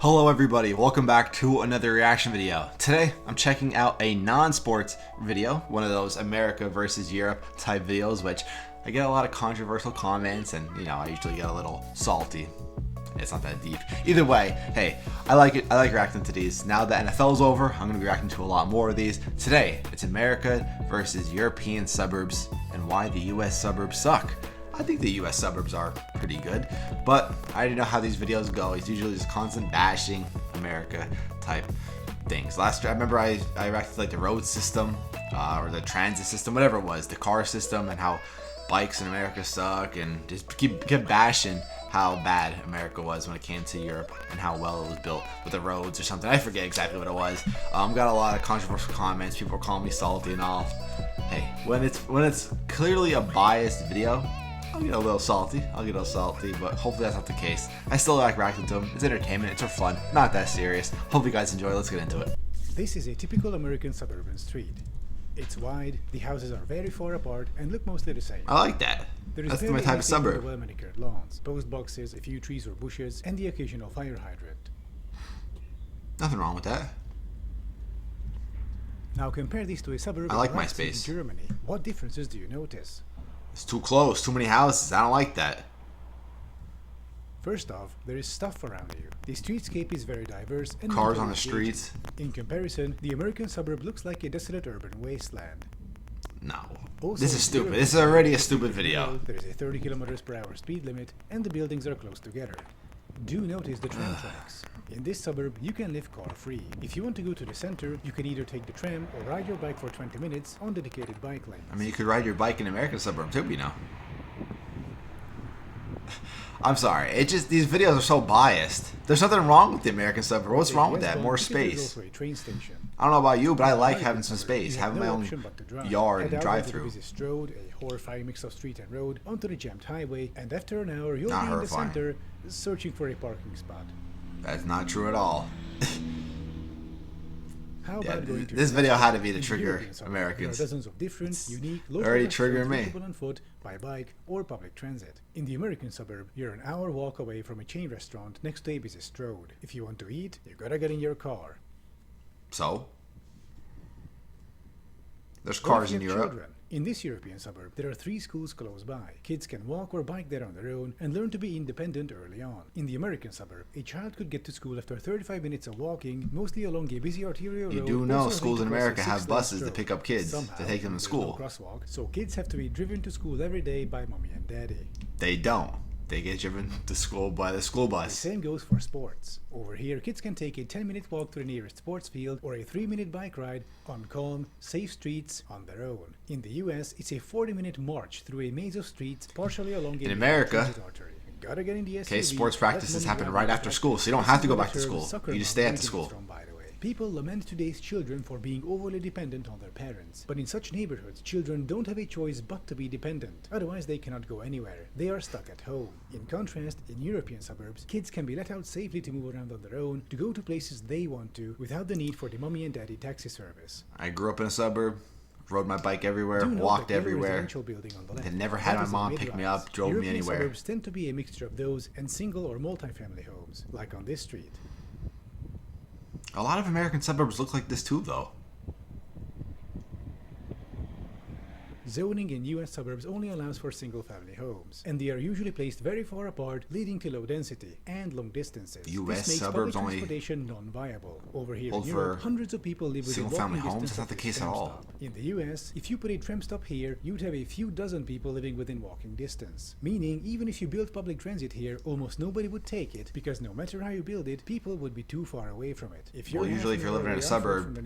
Hello everybody, welcome back to another reaction video. Today I'm checking out a non-sports video, one of those America versus Europe type videos, which I get a lot of controversial comments and I usually get a little salty. It's not that deep. Either way, hey, I like it. I like reacting to these. Now that NFL's over, I'm gonna be reacting to a lot more of these. Today, it's America versus European suburbs and why the US suburbs suck. I think the US suburbs are pretty good, but I already know how these videos go. It's usually just constant bashing America type things. Last year, I remember I reacted to like the road system or the transit system, whatever it was, the car system, and how bikes in America suck, and just keep bashing how bad America was when it came to Europe and how well it was built with the roads or something. I forget exactly what it was. Got a lot of controversial comments. People were calling me salty and all. Hey, when it's clearly a biased video, I'll get a little salty, but hopefully that's not the case. I still like reacting to them. It's entertainment, it's for fun, not that serious. Hope you guys enjoy. Let's get into it. This is a typical American suburban street. It's wide, the houses are very far apart and look mostly the same. I like that. That's my type of suburb. Well-manicured lawns, post boxes, a few trees or bushes, and the occasional fire hydrant. Nothing wrong with that. Now compare this to a suburb I like my in space. Germany. What differences do you notice? It's too close, too many houses. I don't like that. First off, there is stuff around you. The streetscape is very diverse and cars on the streets. In comparison, the American suburb looks like a desolate urban wasteland. No. Also, this is stupid. This is already a stupid video. There is a 30 km/h speed limit and the buildings are close together. Do notice the tram tracks. In this suburb, you can live car-free. If you want to go to the center, you can either take the tram or ride your bike for 20 minutes on dedicated bike lanes. I mean, you could ride your bike in American suburb too, I'm sorry. These videos are so biased. There's nothing wrong with the American suburb. What's wrong with that? More space. Also a train station. I don't know about you, but I like having some space, having my own yard and drive through. Busy road, a horrifying mix of street and road, onto the jammed highway, and after an hour you'll be in the center searching for a parking spot. That's not true at all. How about going to this video had to be to trigger Americans. There are dozens of different, unique, local already triggering me. On foot, by bike, or public transit. In the American suburb, you're an hour walk away from a chain restaurant next to a busy road. If you want to eat, you gotta get in your car. So? There's cars in Europe. Children. In this European suburb, there are 3 schools close by. Kids can walk or bike there on their own and learn to be independent early on. In the American suburb, a child could get to school after 35 minutes of walking, mostly along a busy arterial road. You do know schools in America have buses to pick up kids to take them to school. No crosswalk, so kids have to be driven to school every day by mommy and daddy. They don't. They get driven to school by the school bus. The same goes for sports. Over here, kids can take a 10-minute walk to the nearest sports field or a 3-minute bike ride on calm, safe streets on their own. In the US, it's a 40-minute march through a maze of streets partially along a America, artery. Gotta get in the SUV. Okay, sports practices happen right after school, so you don't have to go back to school. You just stay at the school. People lament today's children for being overly dependent on their parents. But in such neighborhoods, children don't have a choice but to be dependent. Otherwise, they cannot go anywhere. They are stuck at home. In contrast, in European suburbs, kids can be let out safely to move around on their own, to go to places they want to, without the need for the mommy and daddy taxi service. I grew up in a suburb, rode my bike everywhere, walked everywhere, and never had my mom pick me up, drove me anywhere. Suburbs tend to be a mixture of those and single or multi-family homes, like on this street. A lot of American suburbs look like this too, though. Zoning in U.S. suburbs only allows for single-family homes, and they are usually placed very far apart, leading to low density and long distances. U.S. This makes suburbs public only transportation non-viable. Over here in for Europe, hundreds of people live within single-family walking homes. distance That's not the case at all. In the U.S., if you put a tram stop here, you'd have a few dozen people living within walking distance. Meaning, even if you built public transit here, almost nobody would take it, because no matter how you build it, people would be too far away from it. Usually if you're living in a suburb,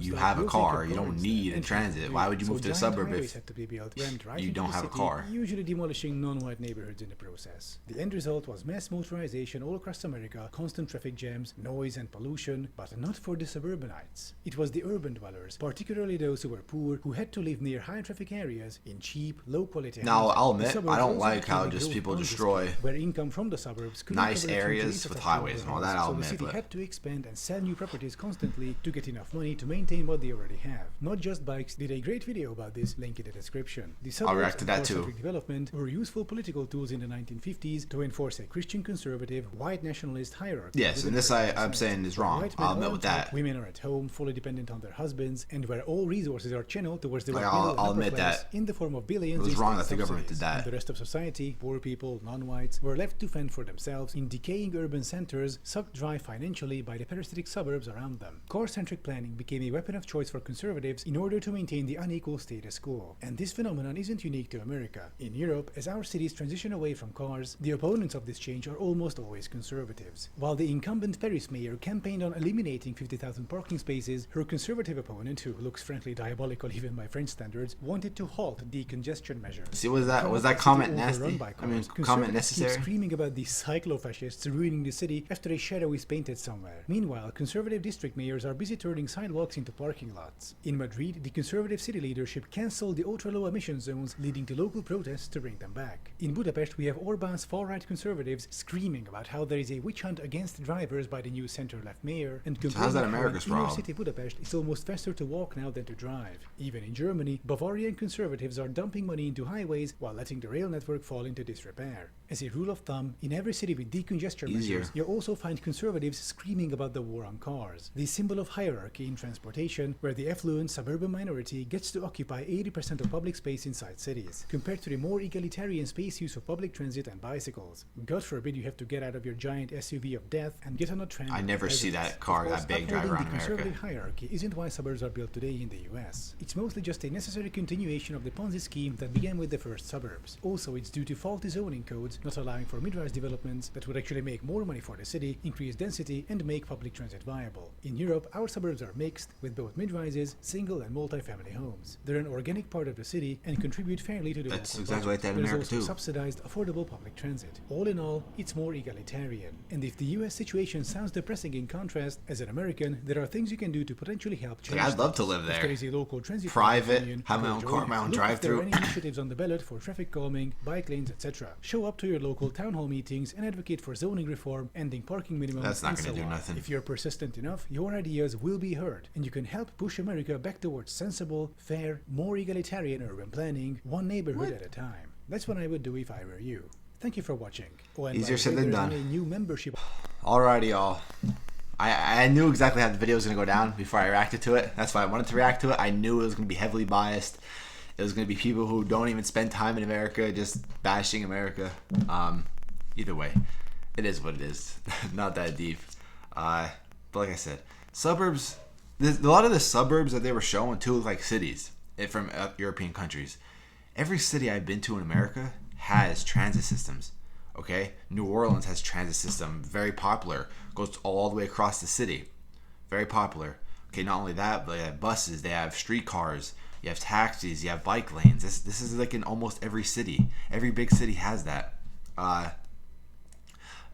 you have a car. You don't need a transit. Why would you move to a suburb if you don't have a car? Usually demolishing non-white neighborhoods in the process. The end result was mass motorization all across America, constant traffic jams, noise and pollution, but not for the suburbanites. It was the urban dwellers, particularly those who were poor, who had to live near high traffic areas in cheap, low-quality housing. Now, I'll admit, I don't like how just people destroy where income from the suburbs nice areas with highways and all that. I'll admit, so the city had to expand and sell new properties constantly to get enough money to maintain what they already have. Not Just Bikes did a great video about this, link in the description. The I'll react suburbs to and that too. car-centric development were useful political tools in the 1950s to enforce a Christian conservative, white nationalist hierarchy. Yes, and this I'm saying is wrong. White men I'll admit are with on top, that. Women are at home, fully dependent on their husbands, and where all resources are channeled towards the Like, white middle and I'll upper admit class that in the form of billions it was in wrong state that the government did subsidies. that. And the rest of society, poor people, non-whites, were left to fend for themselves in decaying urban centers, sucked dry financially by the parasitic suburbs around them. Car-centric planning became a weapon of choice for conservatives in order to maintain the unequal status quo. And this phenomenon isn't unique to America. In Europe, as our cities transition away from cars, the opponents of this change are almost always conservatives. While the incumbent Paris mayor campaigned on eliminating 50,000 parking spaces, her conservative opponent, who looks frankly diabolical even by French standards, wanted to halt decongestion measures. See, was that comment nasty? I mean, comment necessary? Keep screaming about these cyclo-fascists ruining the city after a shadow is painted somewhere. Meanwhile, conservative district mayors are busy turning sidewalks into parking lots. In Madrid, the conservative city leadership cancelled the ultra-low emission zones, leading to local protests to bring them back. In Budapest, we have Orbán's far-right conservatives screaming about how there is a witch hunt against drivers by the new center-left mayor, and complaining that how America's in inner problem? city Budapest it's almost faster to walk now than to drive. Even in Germany, Bavarian conservatives are dumping money into highways while letting the rail network fall into disrepair. As a rule of thumb, in every city with decongestion measures, you'll also find conservatives screaming about the war on cars, the symbol of hierarchy in transportation, where the affluent suburban minority gets to occupy 80% of public space inside cities, compared to the more egalitarian space use of public transit and bicycles. God forbid you have to get out of your giant SUV of death and get on a tram. I never see that car that big drive around the conservative hierarchy isn't why suburbs are built today in the US. It's mostly just a necessary continuation of the Ponzi scheme that began with the first suburbs. Also, it's due to faulty zoning codes not allowing for mid-rise developments that would actually make more money for the city, increase density, and make public transit viable. In Europe, our suburbs are mixed, with both mid-rises, single and multi-family homes. They're an organic part of the city and contribute fairly to the That's local exactly like budget. that in There's America also too. subsidized, affordable public transit. All in all, it's more egalitarian. And if the US situation sounds depressing in contrast, as an American, there are things you can do to potentially help change I'd love to things. live If there. there is a local transit Private, union, have my go own join car, it. my own Look if there are drive-through. any initiatives on the ballot for traffic calming, bike lanes, etc. Show up to your local town hall meetings and advocate for zoning reform, ending parking minimums, That's not and gonna so do on. nothing. If you're persistent enough, your ideas will be heard, and you can help push America back towards sensible, fair, more egalitarian urban planning, one neighborhood at a time. That's what I would do if I were you. Thank you for watching. Oh, and Easier by the said way, than there's done. now a new membership. Alrighty, y'all. I knew exactly how the video was going to go down before I reacted to it. That's why I wanted to react to it. I knew it was going to be heavily biased. It was going to be people who don't even spend time in America just bashing America. Either way, it is what it is. Not that deep. But like I said, suburbs, a lot of the suburbs that they were showing too look like cities from European countries. Every city I've been to in America has transit systems. Okay, New Orleans has transit system, very popular, goes all the way across the city, very popular. Okay, not only that, but they have buses, they have streetcars, you have taxis, you have bike lanes. This is like in almost every city. Every big city has that. I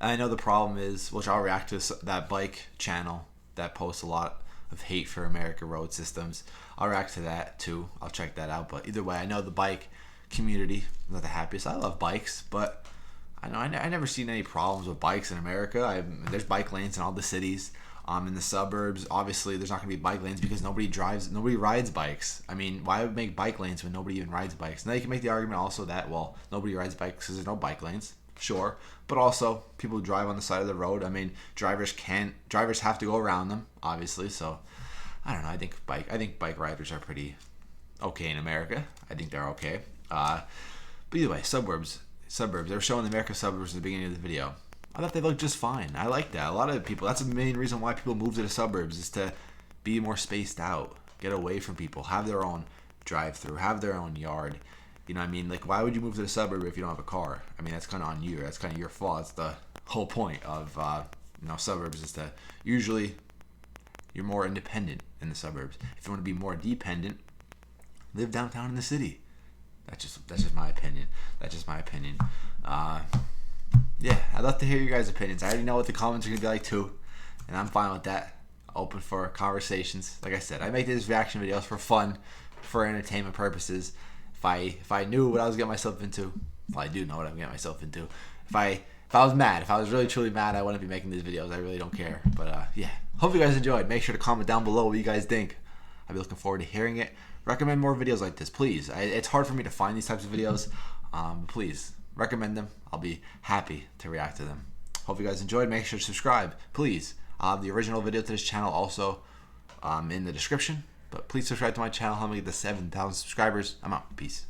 know the problem is, which I'll react to that bike channel that posts a lot of hate for America road systems. I'll react to that too. I'll check that out. But either way, I know the bike community is not the happiest. I love bikes, but I know I never seen any problems with bikes in America. There's bike lanes in all the cities. In the suburbs, obviously, there's not going to be bike lanes because nobody rides bikes. I mean, why would make bike lanes when nobody even rides bikes? Now you can make the argument also that, well, nobody rides bikes because there's no bike lanes. Sure, but also people who drive on the side of the road. I mean, drivers have to go around them, obviously. So I don't know. I think bike riders are pretty okay in America. I think they're okay. But either way, suburbs. They were showing the American suburbs at the beginning of the video. I thought they looked just fine. I like that. A lot of people, that's the main reason why people move to the suburbs, is to be more spaced out, get away from people, have their own drive-through, have their own yard. You know what I mean? Like, why would you move to the suburb if you don't have a car? I mean, that's kind of on you. That's kind of your fault. That's the whole point of, suburbs is that usually you're more independent in the suburbs. If you want to be more dependent, live downtown in the city. That's just my opinion. Yeah, I'd love to hear your guys' opinions. I already know what the comments are going to be like too, and I'm fine with that. Open for conversations. Like I said, I make these reaction videos for fun, for entertainment purposes. If I knew what I was getting myself into, well, I do know what I'm getting myself into. If I was mad, if I was really truly mad, I wouldn't be making these videos. I really don't care. But yeah, hope you guys enjoyed. Make sure to comment down below what you guys think. I'll be looking forward to hearing it. Recommend more videos like this, please. It's hard for me to find these types of videos. Please recommend them. I'll be happy to react to them. Hope you guys enjoyed. Make sure to subscribe, please. I'll have the original video to this channel also in the description. But please subscribe to my channel. Help me get to 7,000 subscribers. I'm out. Peace.